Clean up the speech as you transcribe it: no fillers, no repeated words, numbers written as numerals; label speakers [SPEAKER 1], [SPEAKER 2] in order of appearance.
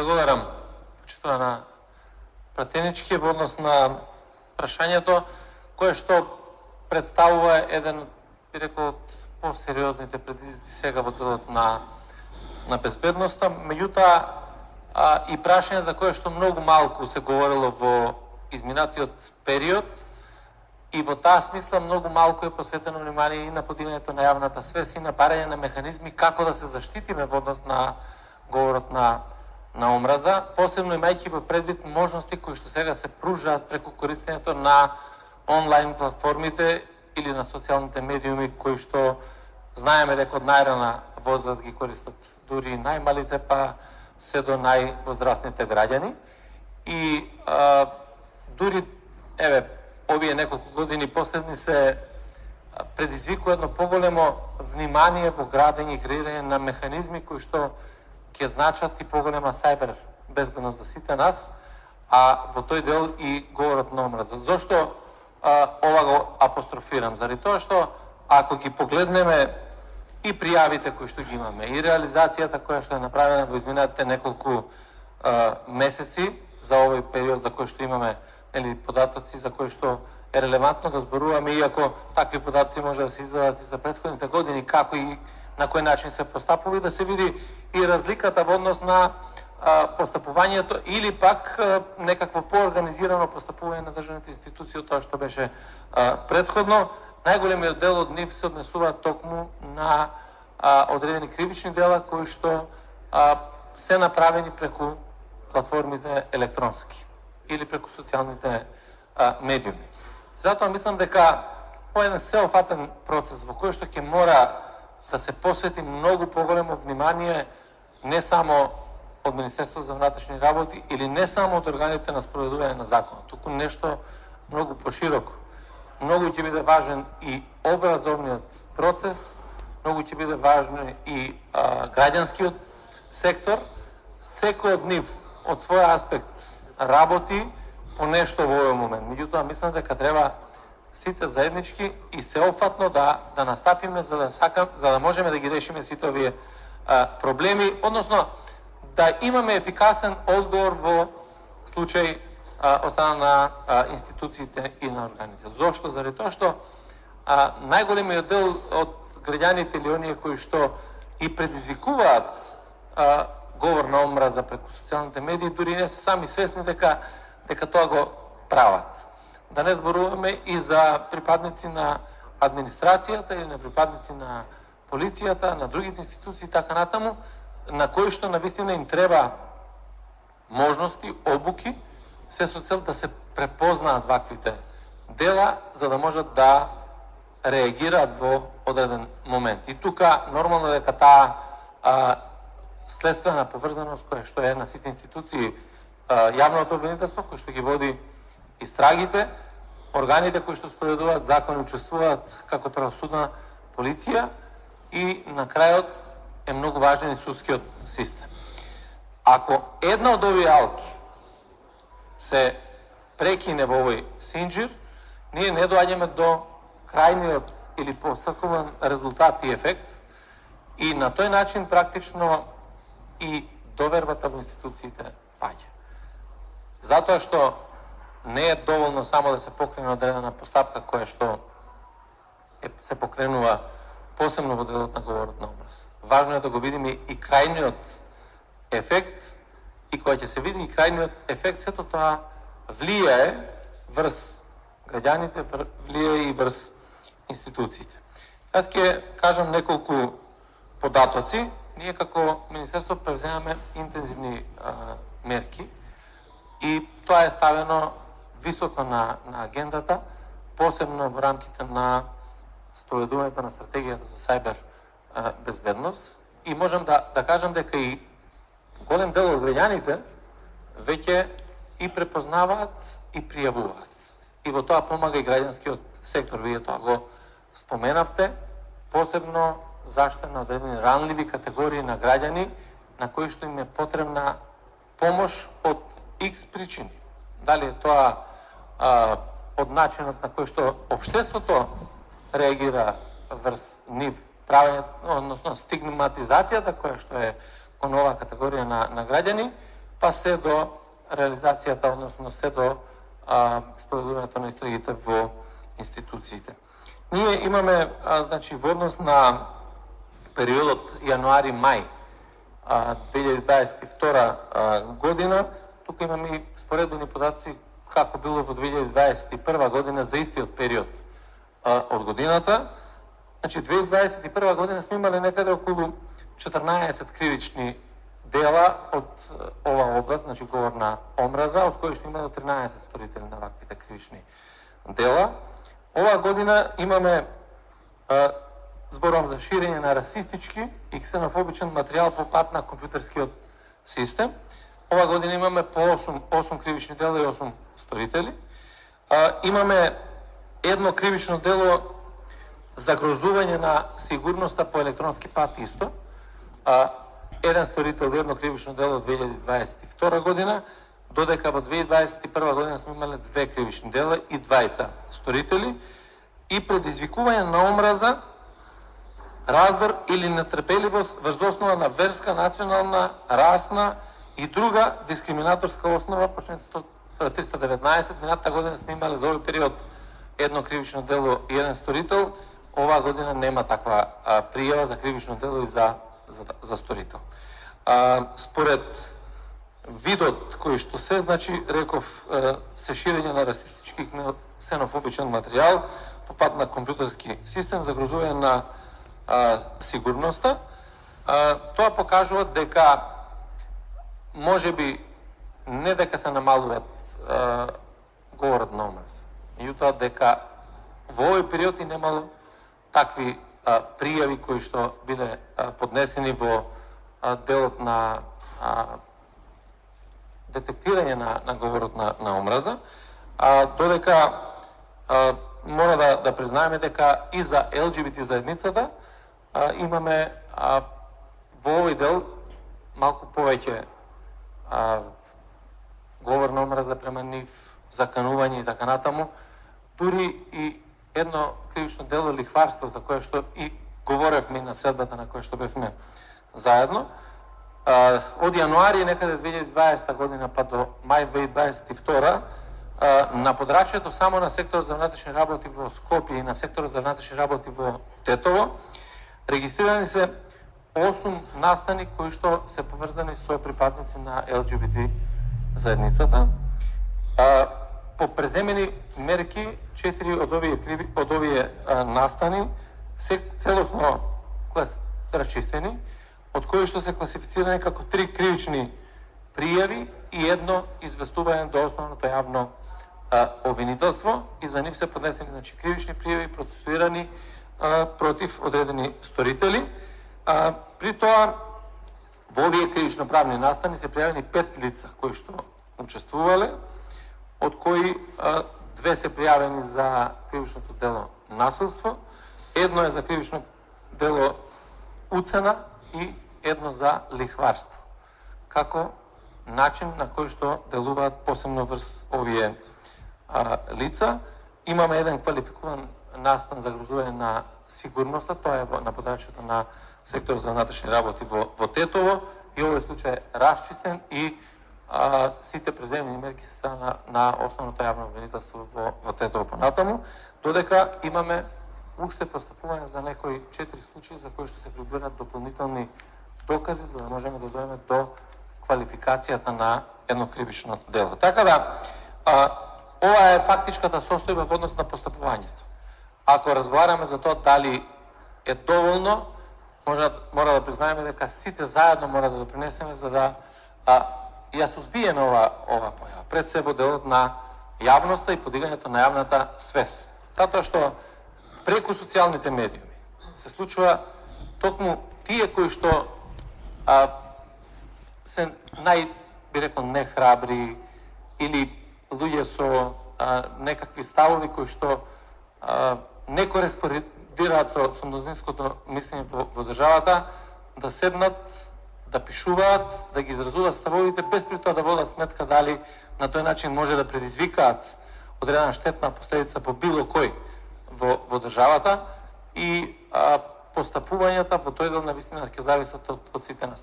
[SPEAKER 1] Благодарам, почитувана пратенички, во однос на прашањето, кое што представува еден, би рекол, од посериозните предизвици сега во делот на безбедноста, меѓутоа и прашање за кое што многу малку се говорело во изминатиот период и во таа смисла многу малку е посветено внимание и на подигањето на јавната свест и на барање на механизми како да се заштитиме во однос на говорот на омраза, посебно имајќи во предвид можности кои што сега се пружаат преку користењето на онлайн платформите или на социјалните медиуми кои што знаеме дека од најрана возраст ги користат дури најмалите па се до највозрастните граѓани. И дури овие неколку години последни се предизвикува едно поголемо внимание во градење и креирање на механизми кои што ќе значат и поголема сајбер безбедност за сите нас, а во тој дел и говорот на омраза. Зошто ова го апострофирам? Заради тоа што ако ги погледнеме и пријавите кои што ги имаме, и реализацијата која што е направена во изминатите неколку месеци за овој период за кој што имаме податоци за кои што е релевантно да зборуваме, иако такви податоци може да се извадат и за претходните години, како и на кој начин се постапува и да се види и разликата во однос на постапувањето или пак некакво поорганизирано постапување на државните институции од тоа што беше претходно. Најголемиот дел од нив се однесува токму на одредени кривични дела кои што се направени преку платформите електронски или преку социјалните медиуми. Затоа мислам дека ова е еден сеофатен процес во кој што ќе мора да се посвети многу поголемо внимание не само од Министерството за внатрешни работи или не само од органите на спроведување на законот, туку нешто многу пошироко. Многу ќе биде важен и образовниот процес, многу ќе биде важен и граѓанскиот сектор. Секој од нив од свој аспект работи по нешто во овој момент. Меѓутоа мислам дека треба сите заеднички и сеопфатно да настапиме за да можеме да ги решиме сите овие проблеми, односно да имаме ефикасен одговор во случај од страна на институциите и на органите. Зошто? Заради тоа што најголемиот дел од граѓаните или оние кои што и предизвикуваат говор на омраза преку социјалните медии дури не се сами свесни дека тоа го прават. Да не зборуваме и за припадници на администрацијата или на припадници на полицијата, на другите институции и така натаму, на кои што навистина им треба можности, обуки, се со цел да се препознаат ваквите дела, за да можат да реагираат во одреден момент. И тука нормално дека таа следствена поврзаност која што е на сите институции, јавното обвинителство кој што ги води истрагите, органите кои што спроведуваат закони учествуваат како правосудна полиција и на крајот е многу важен и судскиот систем. Ако една од овие алки се прекине во овој синџир, ние не доаѓаме до крајниот или посакуван резултат и ефект и на тој начин практично и довербата во институциите паѓа. Затоа што не е доволно само да се покрене одредена постапка која што се покренува посебно во делот на говорот на омраза. Важно е да го видиме и крајниот ефект и кога ќе се види и крајниот ефект, сето тоа влијае врз граѓаните, влијае и врз институциите. Јас ќе кажам неколку податоци. Ние како Министерство превземаме интензивни мерки и тоа е ставено високо на агендата, посебно во рамките на спроведувањето на стратегијата за сајбер безбедност. И можам да кажам дека и голем дел од граѓаните веќе и препознаваат и пријавуваат. И во тоа помага и граѓанскиот сектор, вие тоа го споменавте, посебно заштита на одредени ранливи категории на граѓани на кои што им е потребна помош од X причини. Дали е тоа од начинот на кој што општеството реагира врз нив, односно стигматизацијата која што е кон оваа категорија на граѓани, па се до реализацијата, односно се до спроведувањето на истрагите во институциите. Ние имаме, значи, во однос на периодот јануари-мај 2022 година, тука имаме и споредбени податци како било во 2021 година за истиот период од годината. Значи, 2021 година сме имали некаде околу 14 кривични дела од ова област, значи говор на омраза, од кои што имало 13 сторители на ваквите кривични дела. Оваа година имаме, зборувам за ширење на расистички и ксенофобичен материјал по пат на компјутерскиот систем. Оваа година имаме по 8 кривични дела и 8 сторители. Имаме едно кривично дело загрозување на сигурноста по електронски пат исто. Еден сторител и едно кривично дело од 2022 година, додека во 2021 година сме имале 2 кривични дела и 2 сторители и предизвикување на омраза, раздор или нетрпеливост врз основа на верска, национална, расна и друга дискриминаторска основа по член 319. Минатата година сме имале за овој период едно кривично дело и еден сторител. Оваа година нема таква пријава за кривично дело и за сторител. Според видот кој што се, значи, реков, се ширење на расистички и ксенофобичен материјал по пат на компјутерски систем, загрозување на сигурноста. Тоа покажува дека можеби не дека се намалуваат говорот на омраз, меѓутоа дека во овој период и немало такви пријави кои што биле поднесени во делот на детектирање на говорот на омраза, додека мора да признаеме дека и за ЛГБТ заедницата имаме во овој дел малку повеќе говор на омраза према нив, заканување и така натаму, дури и едно кривично дело лихварство за кое што и говоревме и на средбата на која што бевме заедно. Од јануари некаде 2020 година па до мај 2022 на подрачјето само на секторот за внатрешни работи во Скопје и на секторот за внатрешни работи во Тетово регистрирани се 8 настани кои што се поврзани со припадници на ЛГБТ заедницата. По преземени мерки 4 од овие настани се целосно расчистени, од кои што се класифицирани како 3 кривични пријави и едно известување до основното јавно обвинителство и за нив се поднесени, значи, кривични пријави процесуирани против одредени сторители. При тоа во овие кривично правни настани се пријавени 5 лица кои што учествувале, од кои 2 се пријавени за кривичното дело насилство, едно е за кривично дело уцена и едно за лихварство, како начин на кој што делуваат посебно врз овие лица. Имаме еден квалификуван настан за загрозување на сигурноста, тоа е на подрачјето на сектор за внатрешни работи во Тетово и овој случај е расчистен и сите преземени мерки се страна на основното јавно обвинителство во Тетово понатаму, додека имаме уште постапување за некои 4 случаи за кои што се прибират дополнителни докази за да можеме да дојдеме до квалификацијата на едно кривично дело. Така да, ова е фактичката состојба во однос на постапувањето. Ако разговараме за тоа дали е доволно, мора да признаеме дека сите заедно мора да допринесеме за да ја сузбиеме ова појава. Пред се во делот на јавноста и подигањето на јавната свест. Затоа што преку социјалните медиуми се случува токму тие кои што се би рекол нехрабри или луѓе со некакви ставови кои што не кореспондираат со мнозинското мислење во државата, да седнат, да пишуваат, да ги изразуваат ставовите, без при тоа да водат сметка дали на тој начин може да предизвикаат одредена штетна последица по било кој во државата и постапувањата во тој дел на вистина ќе зависат од сите нас.